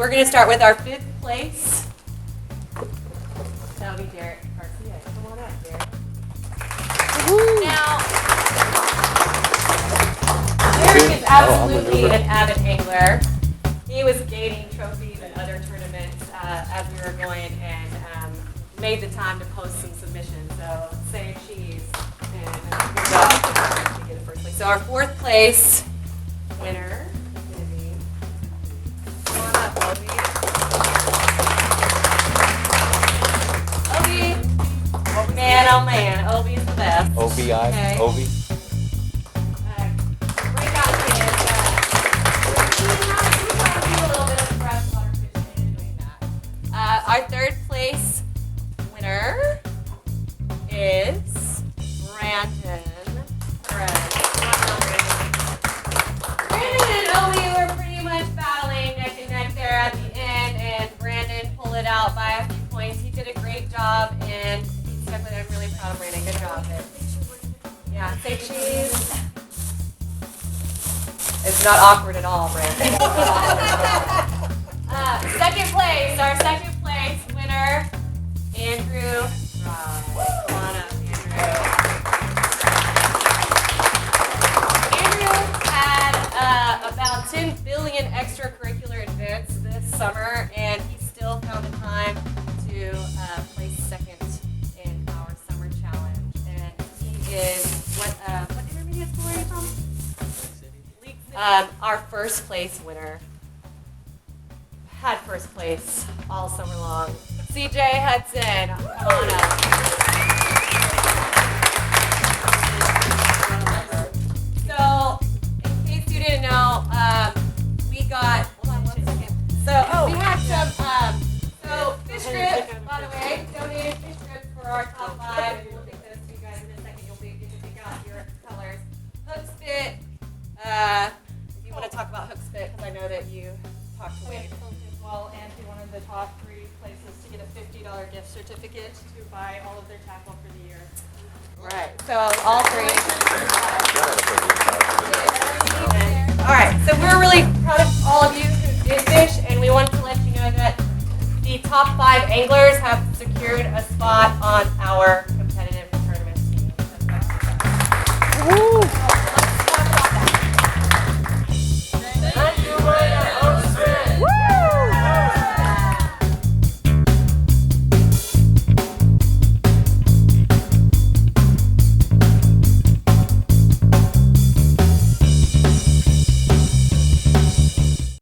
we're going to start with our 5th place. That'll be Derek Garcia. Come on up, Derek. Now, Derek is absolutely an avid angler. He was gaining trophies at other tournaments as we were going and made the time to post some submissions. So say cheese and good job to get a first place. So our 4th place winner is going to be, come on up, Obi. Obi, man, oh man, Obi's the best. OBI, Okay. Obi. Break out his, we want to do a little bit of freshwater fishing and doing that. Our 3rd place winner is Brandon. Brandon and Obi were pretty much battling neck and neck there at the end, and Brandon pulled it out by a few points. He did a great job, and he stuck with it. I'm really proud of Brandon. Good job. Yeah, say cheese. It's not awkward at all, Brandon. 2nd place, our 2nd place winner, Andrew Rye. Come on up, Andrew. Andrew had about 10 billion extracurricular events this summer, and he still found the time to place 2nd in our summer challenge. And he is, what intermediate school are you from? Our 1st place winner. Had 1st place all summer long. CJ Hudson, come on up. So, in case you didn't know, we got, hold on 1 second. So, we had some, fish grips, by the way, donated fish grips for our top 5. We'll take those to you guys in a second. You'll get to pick out your colors. Hook Spit, if you want to talk about Hook Spit, because I know that you talked to Wade. As well, and be one of the top 3 places to get a $50 gift certificate to buy all of their tackle for the year. Right. So all 3. All right. So we're really proud of all of you who did fish, and we wanted to let you know that the top 5 anglers have secured a spot on our